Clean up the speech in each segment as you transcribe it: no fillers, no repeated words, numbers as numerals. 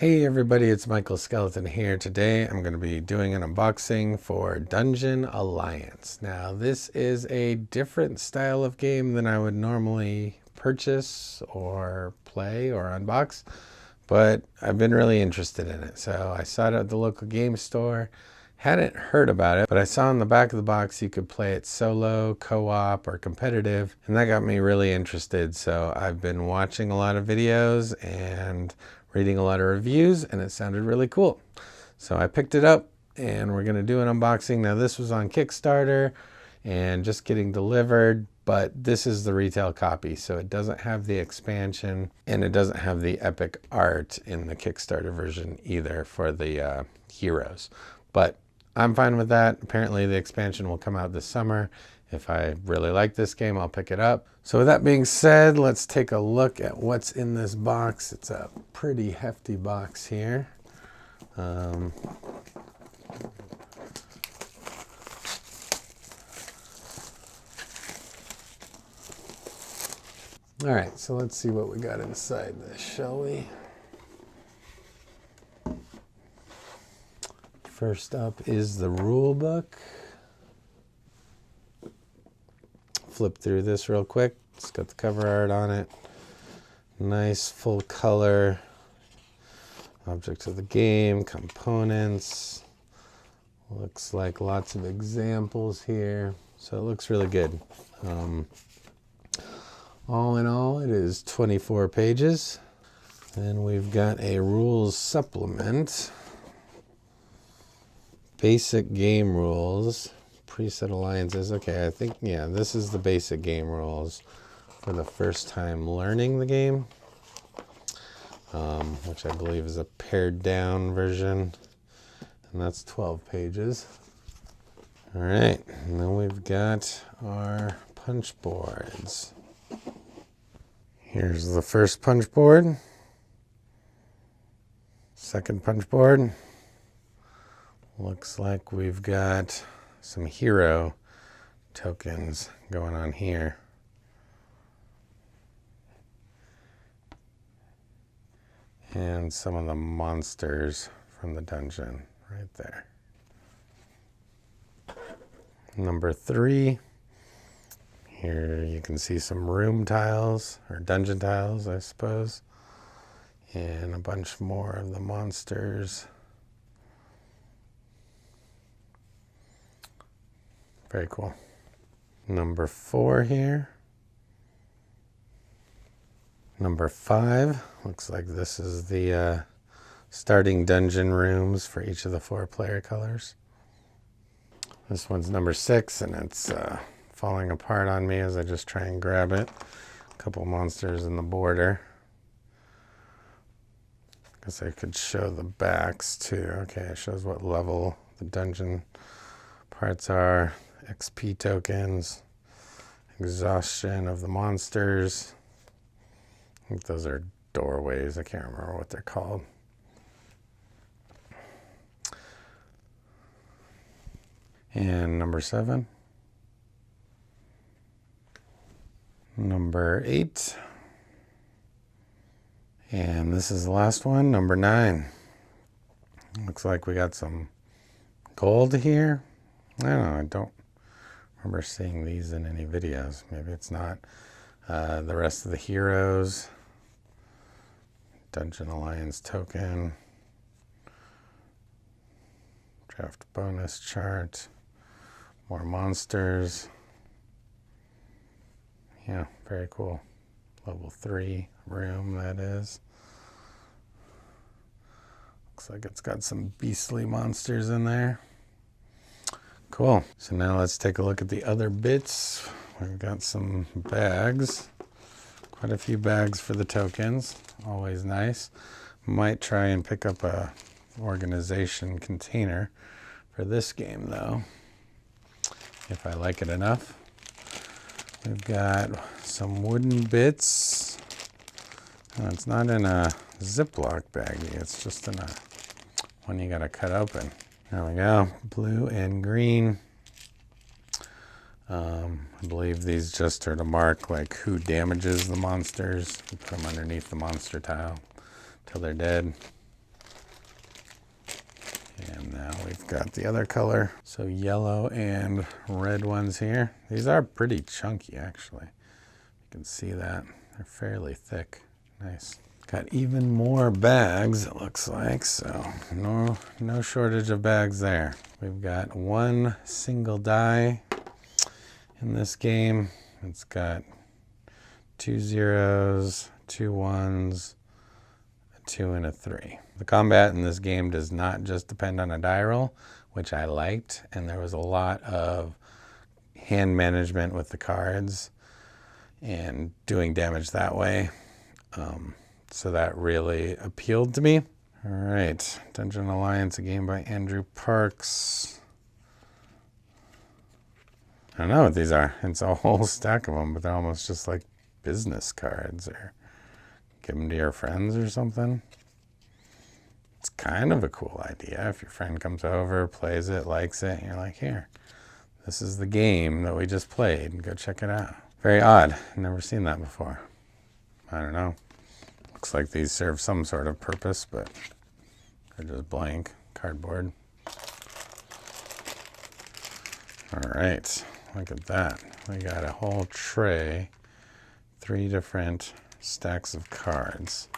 Hey everybody, it's Michael Skeleton here. Today I'm going to be doing an unboxing for Dungeon Alliance. Now this is a different style of game than I would normally purchase or play or unbox, but I've been really interested in it. So I saw it at the local game store, hadn't heard about it, but I saw on the back of the box you could play it solo, co-op, or competitive, and that got me really interested. So I've been watching a lot of videos and reading a lot of reviews, and it sounded really cool. So I picked it up and we're going to do an unboxing. Now this was on Kickstarter and just getting delivered, but this is the retail copy. So it doesn't have the expansion and it doesn't have the epic art in the Kickstarter version either for the heroes. But I'm fine with that. Apparently the expansion will come out this summer. If I really like this game, I'll pick it up. So with that being said, let's take a look at what's in this box. It's a pretty hefty box here. All right, so let's see what we got inside this, shall we? First up is the rule book. Flip through this real quick. It's got the cover art on it. Nice full color. Objects of the game, components. Looks like lots of examples here. So it looks really good. All in all, it is 24 pages. Then we've got a rules supplement. Basic game rules. Preset alliances. Okay, I think, yeah, this is the basic game rules for the first time learning the game, which I believe is a pared down version, and that's 12 pages. All right, and then we've got our punch boards. Here's the first punch board, second punch board. Looks like we've got some hero tokens going on here. And some of the monsters from the dungeon right there. Number 3. Here you can see some room tiles, or dungeon tiles, I suppose. And a bunch more of the monsters. Very cool. Number 4 here. Number 5. Looks like this is the starting dungeon rooms for each of the 4 player colors. This one's number 6, and it's falling apart on me as I just try and grab it. A couple monsters in the border. Guess I could show the backs too. Okay, it shows what level the dungeon parts are. XP tokens, exhaustion of the monsters. I think those are doorways. I can't remember what they're called. And number 7. Number 8. And this is the last one, number 9. Looks like we got some gold here. I don't know, I don't remember seeing these in any videos. Maybe it's not. The rest of the heroes. Dungeon Alliance token. Draft bonus chart. More monsters. Yeah, very cool. Level 3 room, that is. Looks like it's got some beastly monsters in there. Cool. So now let's take a look at the other bits. We've got some bags. Quite a few bags for the tokens. Always nice. Might try and pick up a organization container for this game though, if I like it enough. We've got some wooden bits. Oh, it's not in a Ziploc baggie. It's just in a one you gotta cut open. There we go, blue and green. I believe these just are to mark like who damages the monsters. You put them underneath the monster tile till they're dead. And now we've got the other color. So yellow and red ones here. These are pretty chunky, actually. You can see that. They're fairly thick. Nice. Got even more bags, it looks like. So no shortage of bags there. We've got one single die in this game. It's got 2 zeros, 2 ones, a 2 and a 3. The combat in this game does not just depend on a die roll, which I liked, and there was a lot of hand management with the cards and doing damage that way. So that really appealed to me. All right, Dungeon Alliance, a game by Andrew Parks. I don't know what these are. It's a whole stack of them, but they're almost just like business cards, or give them to your friends or something. It's kind of a cool idea. If your friend comes over, plays it, likes it, and you're like, here, this is the game that we just played, and go check it out. Very odd. Never seen that before. I don't know. Looks like these serve some sort of purpose, but they're just blank cardboard. All right, look at that. We got a whole tray, 3 different stacks of cards.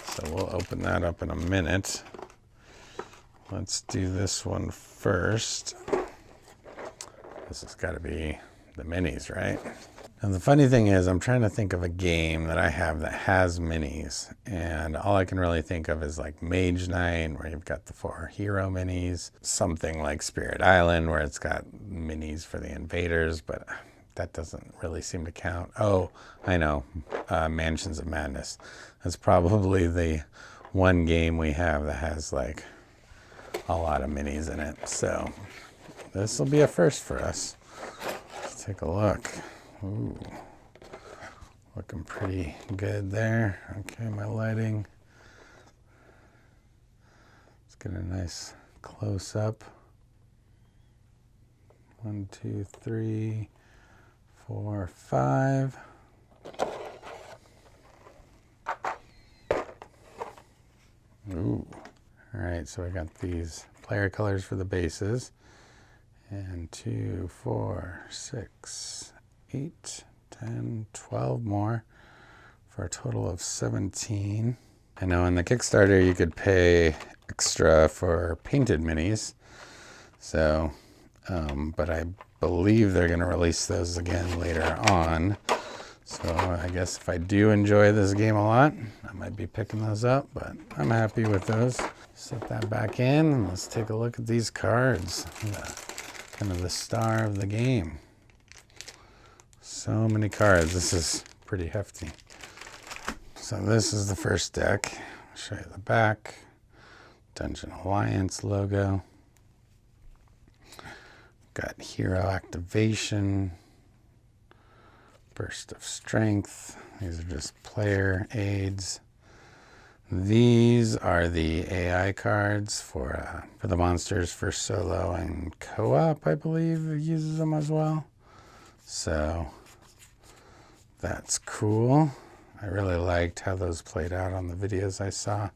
So we'll open that up in a minute. Let's do this one first. This has got to be the minis, right? And the funny thing is, I'm trying to think of a game that I have that has minis, and all I can really think of is like Mage Knight, where you've got the 4 hero minis, something like Spirit Island, where it's got minis for the invaders, but that doesn't really seem to count. Oh, I know, Mansions of Madness. That's probably the one game we have that has like a lot of minis in it. So this will be a first for us. Let's take a look. Ooh, looking pretty good there. Okay, my lighting. Let's get a nice close up. 1, 2, 3, 4, 5. Ooh. All right, so I got these player colors for the bases. And 2, 4, 6, 8, 10, 12 more for a total of 17. I know in the Kickstarter you could pay extra for painted minis. So, but I believe they're going to release those again later on. So I guess if I do enjoy this game a lot, I might be picking those up, but I'm happy with those. Set that back in and let's take a look at these cards. Kind of the star of the game. So many cards. This is pretty hefty. So this is the first deck. I'll show you the back. Dungeon Alliance logo. Got hero activation. Burst of strength. These are just player aids. These are the AI cards for the monsters for solo and co-op, I believe it uses them as well. So that's cool. I really liked how those played out on the videos I saw.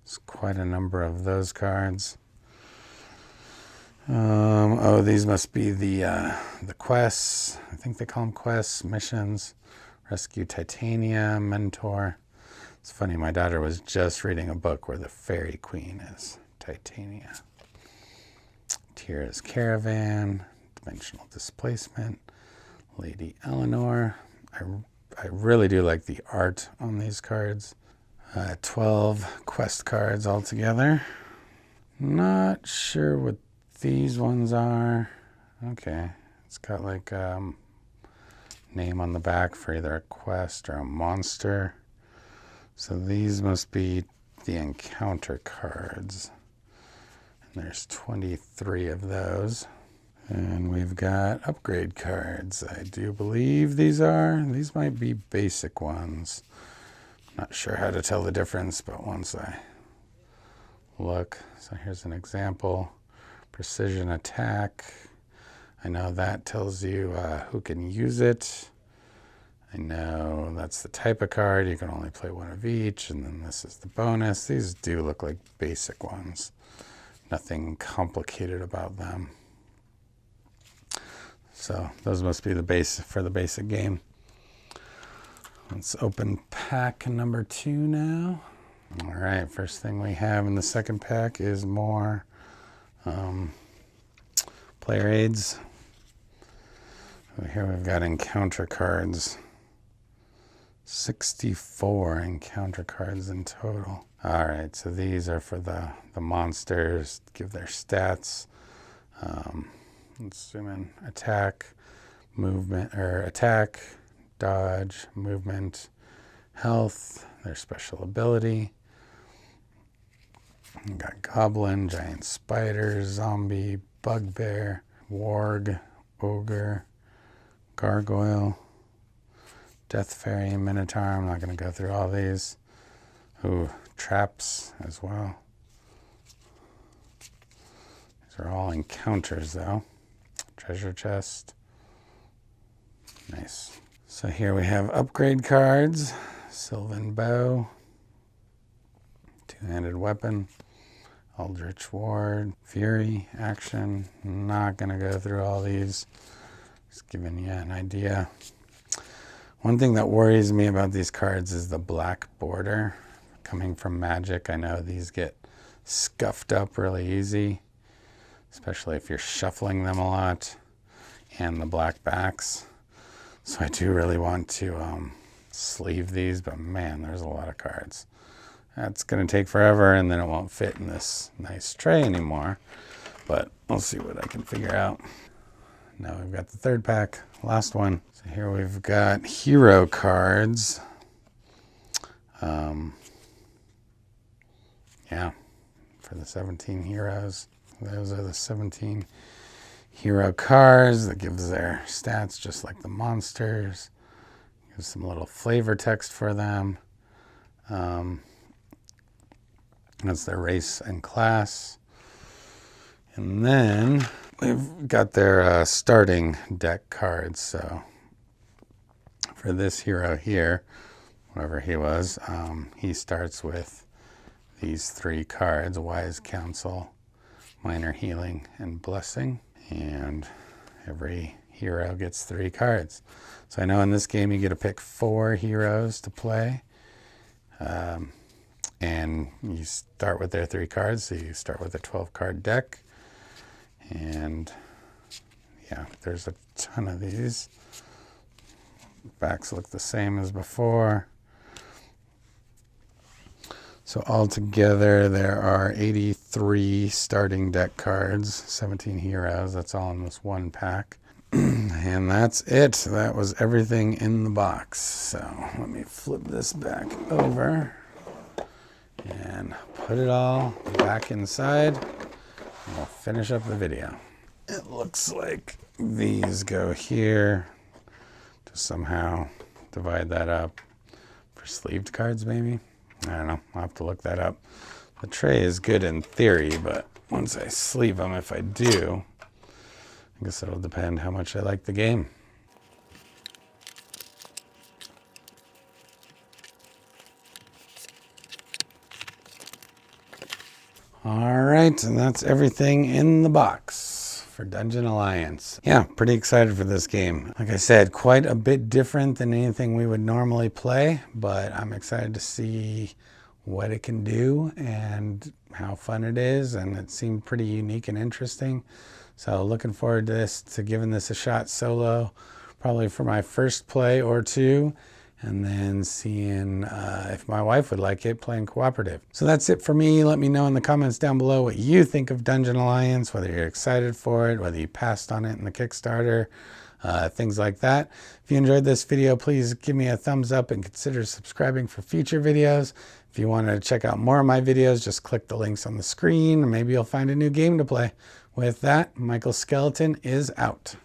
There's quite a number of those cards. Oh, these must be the quests. I think they call them quests, missions. Rescue Titania, Mentor. It's funny, my daughter was just reading a book where the Fairy Queen is Titania. Tira's Caravan, Dimensional Displacement, Lady Eleanor. I really do like the art on these cards. 12 quest cards altogether. Not sure what these ones are. Okay, it's got like name on the back for either a quest or a monster. So these must be the encounter cards. And there's 23 of those. And we've got upgrade cards. I do believe these might be basic ones. Not sure how to tell the difference, but once I look. So here's an example. Precision attack. I know that tells you who can use it. I know that's the type of card. You can only play one of each, and then this is the bonus. These do look like basic ones. Nothing complicated about them. So those must be the base for the basic game. Let's open pack number 2 now. All right, first thing we have in the second pack is more player aids. Here we've got encounter cards. 64 encounter cards in total. All right, so these are for the monsters, give their stats. Let's zoom in. Attack, movement, or attack, dodge, movement, health, their special ability. We got goblin, giant spider, zombie, bugbear, warg, ogre, gargoyle, death fairy, minotaur. I'm not going to go through all these. Ooh, traps as well. These are all encounters though. Treasure chest. Nice. So here we have upgrade cards. Sylvan bow. Two-handed weapon. Eldritch ward. Fury. Action. Not going to go through all these. Just giving you an idea. One thing that worries me about these cards is the black border. Coming from Magic, I know these get scuffed up really easy, especially if you're shuffling them a lot, and the black backs. So I do really want to sleeve these, but man, there's a lot of cards. That's going to take forever, and then it won't fit in this nice tray anymore, but I'll see what I can figure out. Now we've got the third pack, last one. So here we've got hero cards. Yeah, for the 17 heroes. Those are the 17 hero cards that gives their stats just like the monsters. Gives some little flavor text for them. That's their race and class. And then we've got their starting deck cards. So for this hero here, whatever he was, he starts with these 3 cards: Wise Counsel, Minor Healing, and Blessing. And every hero gets 3 cards. So I know in this game you get to pick 4 heroes to play. And you start with their 3 cards, so you start with a 12-card deck. And yeah, there's a ton of these. Backs look the same as before. So altogether there are 83 starting deck cards, 17 heroes. That's all in this one pack. And that's it. That was everything in the box. So let me flip this back over and put it all back inside. And we'll finish up the video. It looks like these go here to somehow divide that up for sleeved cards maybe. I don't know. I'll have to look that up. The tray is good in theory, but once I sleeve them, if I do, I guess it'll depend how much I like the game. All right, and that's everything in the box for Dungeon Alliance. Yeah, pretty excited for this game. Like I said, quite a bit different than anything we would normally play, but I'm excited to see what it can do and how fun it is, and it seemed pretty unique and interesting. So looking forward to giving this a shot solo, probably for my first play or 2, and then seeing if my wife would like it, playing cooperative. So that's it for me. Let me know in the comments down below what you think of Dungeon Alliance, whether you're excited for it, whether you passed on it in the Kickstarter, things like that. If you enjoyed this video, please give me a thumbs up and consider subscribing for future videos. If you want to check out more of my videos, just click the links on the screen, and maybe you'll find a new game to play. With that, Michael Skeleton is out.